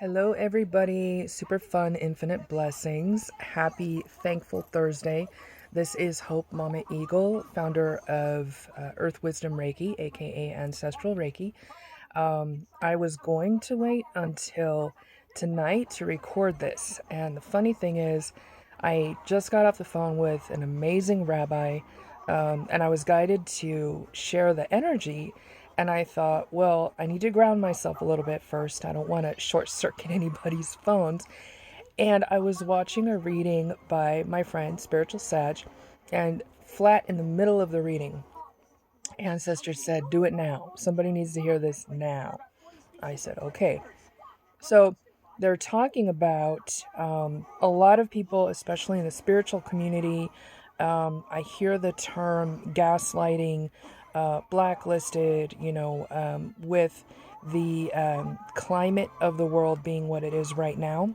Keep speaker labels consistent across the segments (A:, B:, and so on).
A: Hello, everybody. Super fun, infinite blessings. Happy, thankful Thursday. This is Hope Mama Eagle, founder of Earth Wisdom Reiki, aka Ancestral Reiki. I was going to wait until tonight to record this, and the funny thing is, I just got off the phone with an amazing rabbi, and I was guided to share the energy. And I thought, well, I need to ground myself a little bit first. I don't want to short circuit anybody's phones. And I was watching a reading by my friend, Spiritual Sag, and flat in the middle of the reading, Ancestor said, "Do it now. Somebody needs to hear this now." I said, okay. So they're talking about a lot of people, especially in the spiritual community. I hear the term gaslighting, blacklisted, with the climate of the world being what it is right now.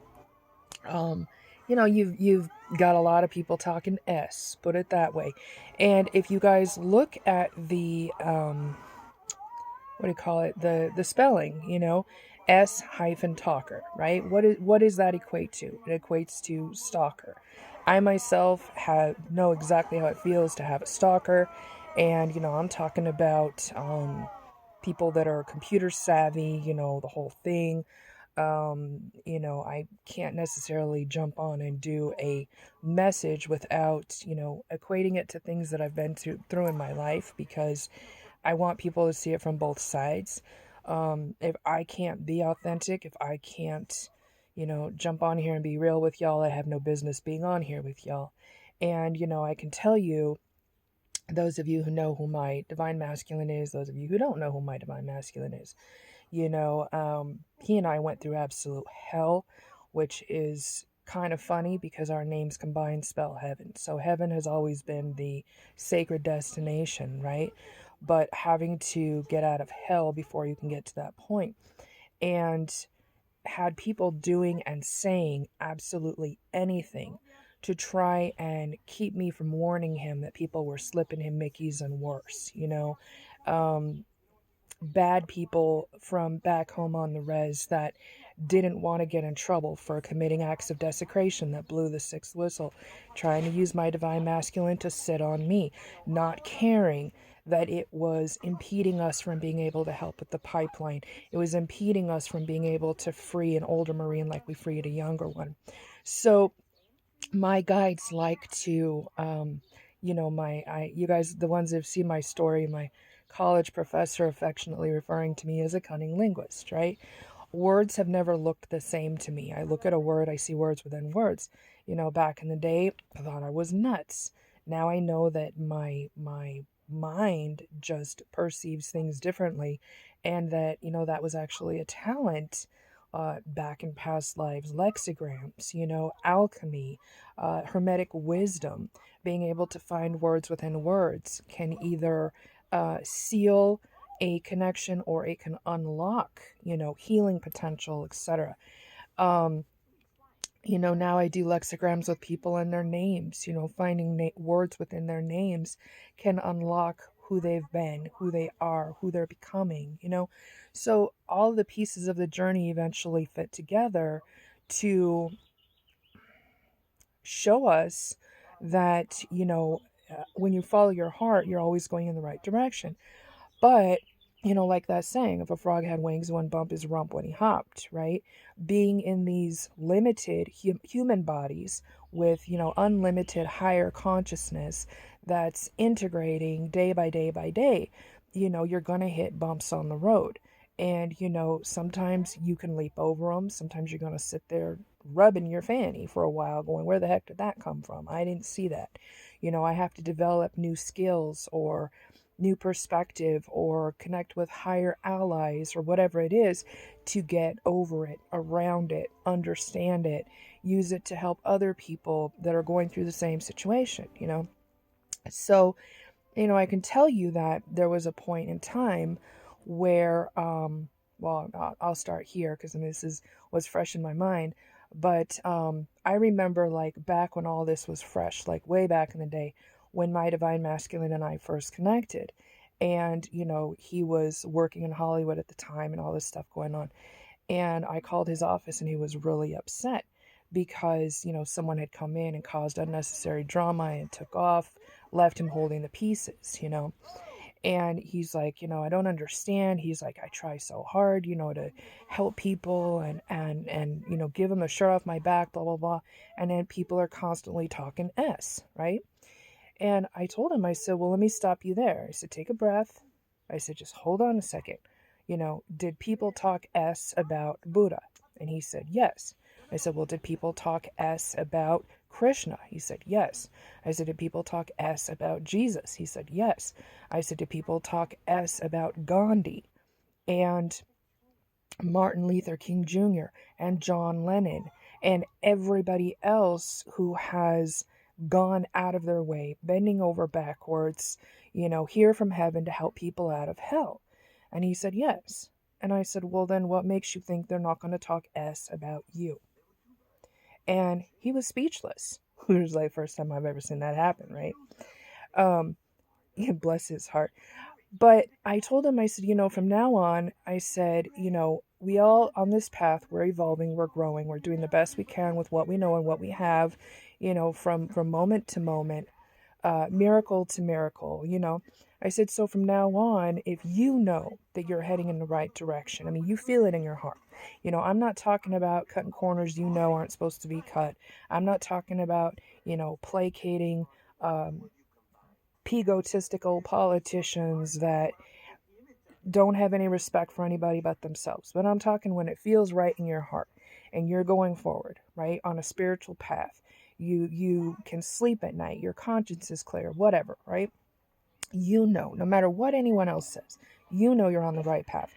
A: Um, you've got a lot of people talking S, put it that way. And if you guys look at the what do you call it, the spelling, S hyphen talker, right? What does that equate to? It equates to stalker. I myself know exactly how it feels to have a stalker, and I'm talking about people that are computer savvy, the whole thing. I can't necessarily jump on and do a message without, equating it to things that I've been through in my life, because I want people to see it from both sides. If I can't be authentic, if I can't, jump on here and be real with y'all, I have no business being on here with y'all. And, I can tell you, those of you who know who my divine masculine is, those of you who don't know who my divine masculine is, he and I went through absolute hell, which is kind of funny because our names combined spell heaven. So heaven has always been the sacred destination, right? But having to get out of hell before you can get to that point. And had people doing and saying absolutely anything to try and keep me from warning him that people were slipping him Mickeys and worse, um, bad people from back home on the res that didn't want to get in trouble for committing acts of desecration that blew the sixth whistle, trying to use my divine masculine to sit on me, not caring that it was impeding us from being able to help with the pipeline. It was impeding us from being able to free an older Marine like we freed a younger one. So my guides like to, you guys, the ones that have seen my story, my college professor affectionately referring to me as a cunning linguist, right? Words have never looked the same to me. I look at a word, I see words within words. Back in the day, I thought I was nuts. Now I know that my mind just perceives things differently, and that that was actually a talent back in past lives. Lexigrams, alchemy, hermetic wisdom, being able to find words within words can either seal a connection or it can unlock, healing potential, etc. Um, now I do lexigrams with people and their names, finding words within their names can unlock who they've been, who they are, who they're becoming, So all the pieces of the journey eventually fit together to show us that, when you follow your heart, you're always going in the right direction. But, like that saying, if a frog had wings, one bump his rump when he hopped, right? Being in these limited human bodies with, unlimited higher consciousness that's integrating day by day by day, you're going to hit bumps on the road. And, sometimes you can leap over them. Sometimes you're going to sit there rubbing your fanny for a while going, where the heck did that come from? I didn't see that. I have to develop new skills or new perspective or connect with higher allies or whatever it is to get over it, around it, understand it, use it to help other people that are going through the same situation. So, I can tell you that there was a point in time where, well, I'll start here because this was fresh in my mind. But I remember, like, back when all this was fresh, like way back in the day, when my divine masculine and I first connected. And, he was working in Hollywood at the time and all this stuff going on. And I called his office and he was really upset because, someone had come in and caused unnecessary drama and took off, left him holding the pieces. And he's like, I don't understand. He's like, I try so hard, to help people and give them a shirt off my back, blah, blah, blah. And then people are constantly talking S, right? And I told him, I said, well, let me stop you there. I said, take a breath. I said, just hold on a second. Did people talk S about Buddha? And he said, yes. I said, well, did people talk S about Krishna? He said, yes. I said, did people talk S about Jesus? He said, yes. I said, did people talk S about Gandhi and Martin Luther King Jr. and John Lennon and everybody else who has gone out of their way, bending over backwards, here from heaven to help people out of hell? And he said, yes. And I said, well, then what makes you think they're not going to talk S about you? And he was speechless. It was like first time I've ever seen that happen, right? Bless his heart. But I told him, I said, from now on, I said, we all on this path, we're evolving, we're growing, we're doing the best we can with what we know and what we have, from moment to moment, miracle to miracle. I said, so from now on, if you know that you're heading in the right direction, I mean, you feel it in your heart. I'm not talking about cutting corners aren't supposed to be cut. I'm not talking about, placating, egotistical politicians that don't have any respect for anybody but themselves. But I'm talking when it feels right in your heart and you're going forward, right, on a spiritual path. You can sleep at night, your conscience is clear, whatever, right? No matter what anyone else says, you're on the right path.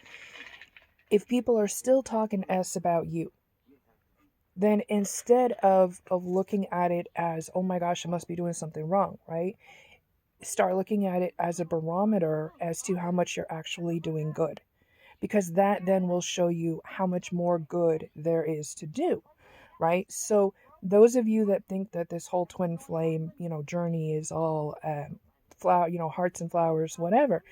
A: If people are still talking S about you, then instead of looking at it as, oh my gosh, I must be doing something wrong, right? Start looking at it as a barometer as to how much you're actually doing good, because that then will show you how much more good there is to do, right? So those of you that think that this whole twin flame, journey is all flower, hearts and flowers, whatever,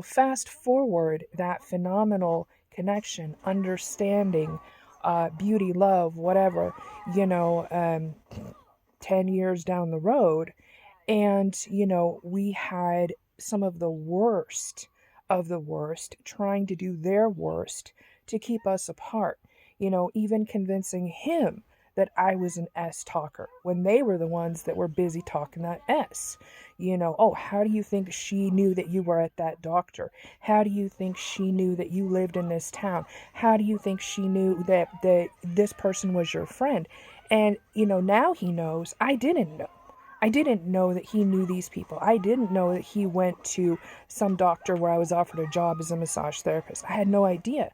A: fast forward that phenomenal connection, understanding, beauty, love, whatever, 10 years down the road. And, we had some of the worst of the worst trying to do their worst to keep us apart, even convincing him that I was an S talker when they were the ones that were busy talking that S. Oh, how do you think she knew that you were at that doctor? How do you think she knew that you lived in this town? How do you think she knew that this person was your friend? And, now he knows. I didn't know. I didn't know that he knew these people. I didn't know that he went to some doctor where I was offered a job as a massage therapist. I had no idea.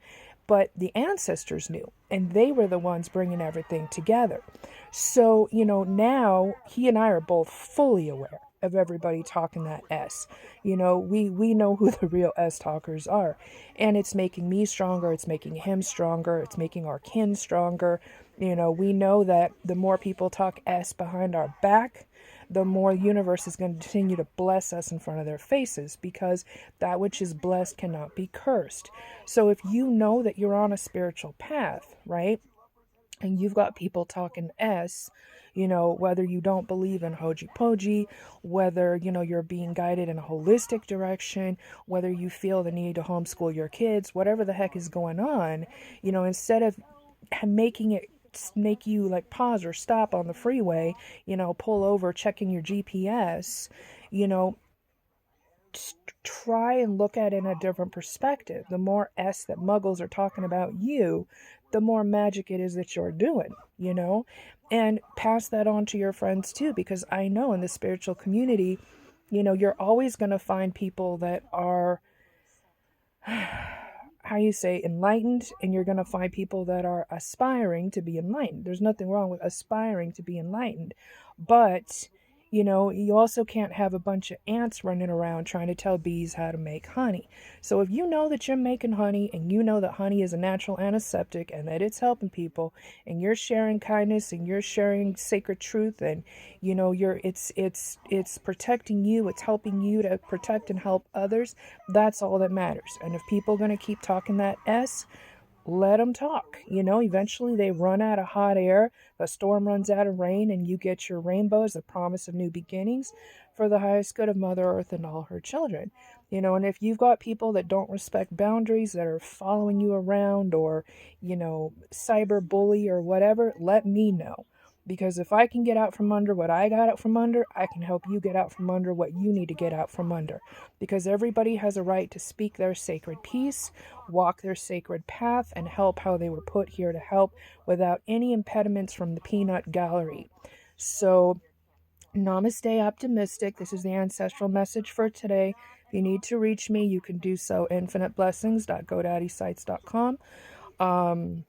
A: But the ancestors knew, and they were the ones bringing everything together. So, now he and I are both fully aware of everybody talking that S. We know who the real S talkers are. And it's making me stronger. It's making him stronger. It's making our kin stronger. We know that the more people talk S behind our back, the more the universe is going to continue to bless us in front of their faces, because that which is blessed cannot be cursed. So if you know that you're on a spiritual path, right, and you've got people talking S, whether you don't believe in Hoji Poji, whether, you're being guided in a holistic direction, whether you feel the need to homeschool your kids, whatever the heck is going on, instead of making it make you like pause or stop on the freeway, pull over, checking your GPS, try and look at it in a different perspective. The more S that muggles are talking about you, the more magic it is that you're doing, and pass that on to your friends too, because I know in the spiritual community, you're always going to find people that are how you say enlightened, and you're going to find people that are aspiring to be enlightened. There's nothing wrong with aspiring to be enlightened, but you also can't have a bunch of ants running around trying to tell bees how to make honey. So if you know that you're making honey, and you know that honey is a natural antiseptic and that it's helping people, and you're sharing kindness and you're sharing sacred truth, and it's protecting you, it's helping you to protect and help others, that's all that matters. And if people are going to keep talking that S, let them talk. Eventually they run out of hot air, the storm runs out of rain, and you get your rainbows, the promise of new beginnings for the highest good of Mother Earth and all her children. And if you've got people that don't respect boundaries, that are following you around, or, cyber bully or whatever, let me know. Because if I can get out from under what I got out from under, I can help you get out from under what you need to get out from under. Because everybody has a right to speak their sacred piece, walk their sacred path, and help how they were put here to help without any impediments from the peanut gallery. So, namaste, optimistic. This is the ancestral message for today. If you need to reach me, you can do so infiniteblessings.godaddysites.com.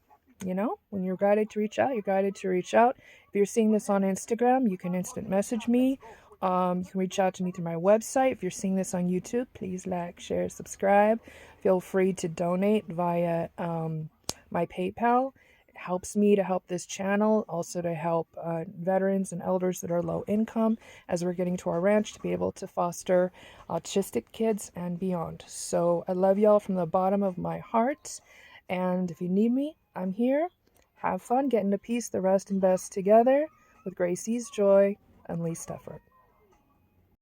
A: When you're guided to reach out, you're guided to reach out. If you're seeing this on Instagram, you can instant message me. You can reach out to me through my website. If you're seeing this on YouTube, please like, share, subscribe. Feel free to donate via my PayPal. It helps me to help this channel, also to help veterans and elders that are low income as we're getting to our ranch to be able to foster autistic kids and beyond. So I love y'all from the bottom of my heart. And if you need me, I'm here. Have fun getting to piece the rest and best together with Gracie's joy and least effort.